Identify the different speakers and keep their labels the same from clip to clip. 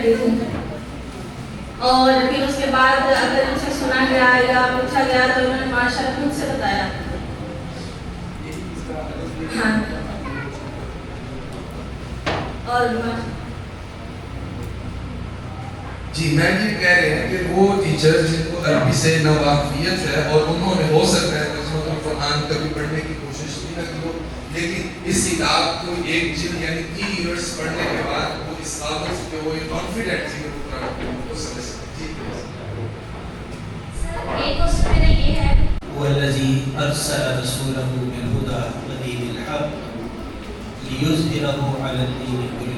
Speaker 1: بیٹھی تھی، اور پھر اس کے بعد اگر ان سے سنا گیا یا پوچھا گیا تو انہوں نے ماشاءاللہ خود سے بتایا. ہاں، اور
Speaker 2: جی میم یہ کہہ رہے ہیں کہ وہ ٹیچر جن کو عربی سے ناواقفیت ہے اور انہوں نے ہو سکتا ہے قرآن کبھی پڑھنے کی کوشش بھی نہ کی ہو، لیکن اس کتاب کو ایک جلد یعنی 3 ایئرس پڑھنے کے بعد وہ اس قابل سے وہ یہ کانفیڈنٹ تھی کہ وہ قرآن کو سمجھ سکتے.
Speaker 1: ایک کوشچن میرا یہ ہے،
Speaker 3: والذی ارسل رسولہ بالہدی ودین الحق لیظہرہ علی الدین کلہ.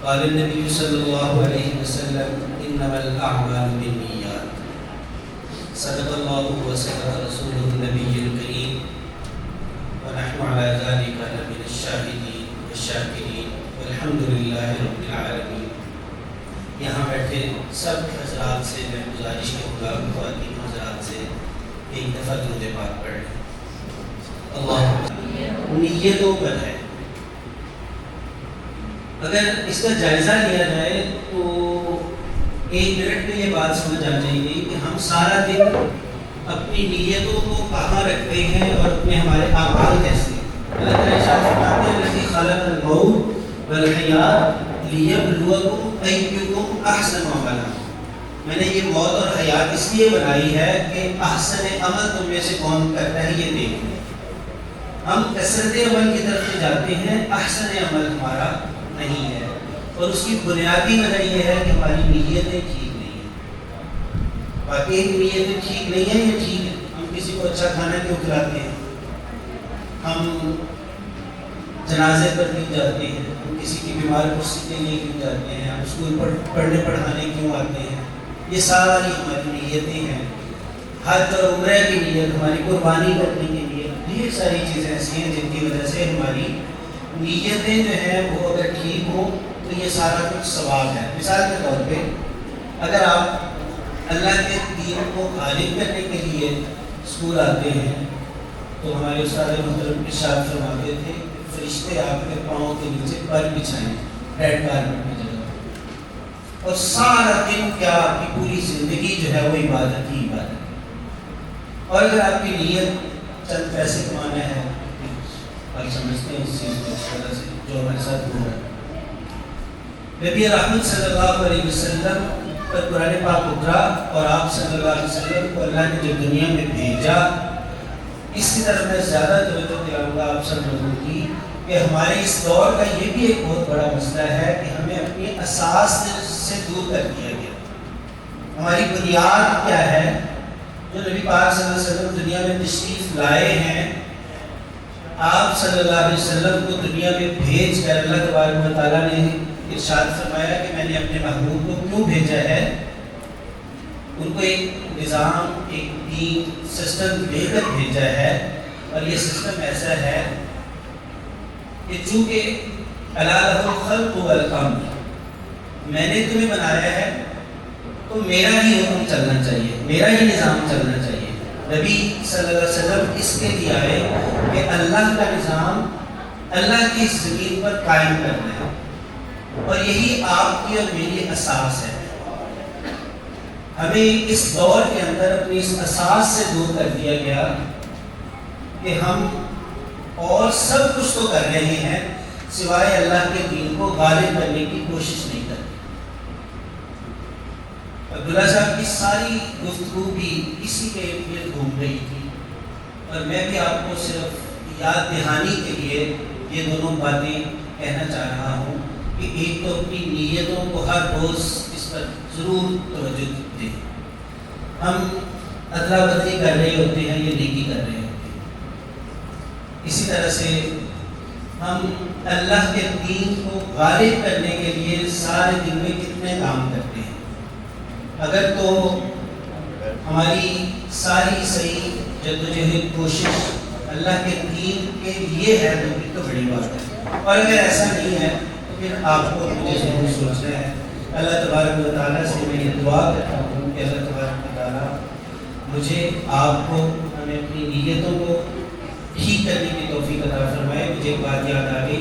Speaker 3: قال النبي صلى الله عليه وسلم انما الاعمال بالنيات. صدق الله وصدق رسوله النبي الكريم ونحن على ذلك لمن الشاهدين والشاكرين والحمد لله رب العالمين. یہاں بیٹھے سب حضرات سے میں گزارش کروں گا، خواتین حضرات سے ایک دفعہ درود پاک پڑھ لیں. اللہ نیتوں پر ہے. اگر اس کا جائزہ لیا جائے تو 1 منٹ میں یہ بات سمجھ آ جائے گی کہ ہم سارا دن اپنی نیتوں کو کہاں رکھتے ہیں اور اپنے ہمارے اعمال کیسے ہیں. اللہ تعالیٰ ارشاد فرماتے ہیں الذی خلق الموت والحیات لیبلوکم ایکم احسن عملا. میں نے یہ موت اور حیات اس لیے بنائی ہے کہ احسن عمل تم میں سے کون کرتا ہے یہ دیکھیں. ہم کثرت عمل کی طرف جاتے ہیں، احسن عمل ہمارا نہیں ہے، اور اس کی بنیادی وجہ یہ ہے کہ ہماری نیتیں ٹھیک نہیں ہیں. باقی نیتیں ٹھیک نہیں ہیں یہ ٹھیک ہے. ہم کسی کو اچھا کھانا کیوں کھلاتے ہیں، ہم جنازے پر کیوں جاتے ہیں، ہم کسی کی بیمار پرسی کے لیے کیوں جاتے ہیں، ہم اسکول پڑھنے پڑھانے کیوں آتے ہیں، یہ ساری ہماری نیتیں ہیں. حج اور عمرہ کی نیت، ہماری قربانی کرنے کی نیت، یہ ساری چیزیں ایسی ہیں جن کی وجہ سے ہماری نیتیں جو ہیں وہ اگر ٹھیک ہوں تو یہ سارا کچھ ثواب ہے. مثال کے طور پہ اگر آپ اللہ کے دین کو غالب کرنے کے لیے اسکول آتے ہیں تو ہمارے استاد محترم ارشاد فرماتے تھے کہ فرشتے آپ کے پاؤں کے نیچے پر بچھائیں ریڈ کارپٹ کی جگہ، اور سارا دن کیا آپ کی پوری زندگی جو ہے وہ عبادت ہی عبادت ہے. اور اگر آپ کی نیت چند پیسے کمانا ہے، آپ سمجھتے ہیں اس چیز کو اس طرح سے جو ہمارے ساتھ ہو رہا ہے. نبی رحمت صلی اللہ علیہ وسلم پر قرآن پاک اترا اور آپ صلی اللہ علیہ وسلم کو اللہ نے جو دنیا میں بھیجا، اس کی طرف میں زیادہ توجہ دلاؤں گا آپ سب لوگوں کی کہ ہمارے اس دور کا یہ بھی ایک بہت بڑا مسئلہ ہے کہ ہمیں اپنی اساس سے دور کر دیا گیا. ہماری بنیاد کیا ہے جو نبی پاک صلی اللہ علیہ وسلم دنیا میں تشریف لائے ہیں. آپ صلی اللہ علیہ وسلم کو دنیا میں بھیج کر اللہ تبارک و تعالیٰ نے ارشاد فرمایا کہ میں نے اپنے محبوب کو کیوں بھیجا ہے. ان کو ایک نظام، ایک دین، سسٹم دے کر بھیجا ہے، اور یہ سسٹم ایسا ہے کہ چونکہ الا لہ الخلق والامر، میں نے تمہیں بنایا ہے تو میرا ہی حکم چلنا چاہیے، میرا ہی نظام چلنا چاہیے. نبی صلی اللہ علیہ وسلم اس کے لیے آئے کہ اللہ کا نظام اللہ کی زمین پر قائم کرنا ہے، اور یہی آپ کی اور میری اساس ہے. ہمیں اس دور کے اندر اپنی اس اساس سے دور کر دیا گیا کہ ہم اور سب کچھ تو کر رہے ہیں سوائے اللہ کے دین کو غالب کرنے کی کوشش نہیں کرتے. عبداللہ صاحب کی ساری گفتگو بھی اسی کے ارد گھوم رہی تھی، اور میں بھی آپ کو صرف یاد دہانی کے لیے یہ دونوں باتیں کہنا چاہ رہا ہوں کہ ایک تو اپنی نیتوں کو ہر روز اس پر ضرور توجہ دیں. ہم ادلا بدلی کر رہے ہوتے ہیں، یہ نیکی کر رہے ہوتے ہیں. اسی طرح سے ہم اللہ کے دین کو غالب کرنے کے لیے سارے دن میں کتنے کام کرتے ہیں. اگر تو ہماری ساری صحیح جدوجہد کوشش اللہ کے دین کے لیے ہے تو پھر تو بڑی بات ہے، اور اگر ایسا نہیں ہے تو پھر آپ کو مجھے ضرور سوچنا ہے. اللہ تبارک و تعالیٰ سے میں یہ دعا کرتا ہوں کہ اللہ تبارک و تعالیٰ مجھے آپ کو ہمیں اپنی نیتوں کو ٹھیک کرنے کی توفیق عطا فرمائے. مجھے ایک بات یاد آ گئی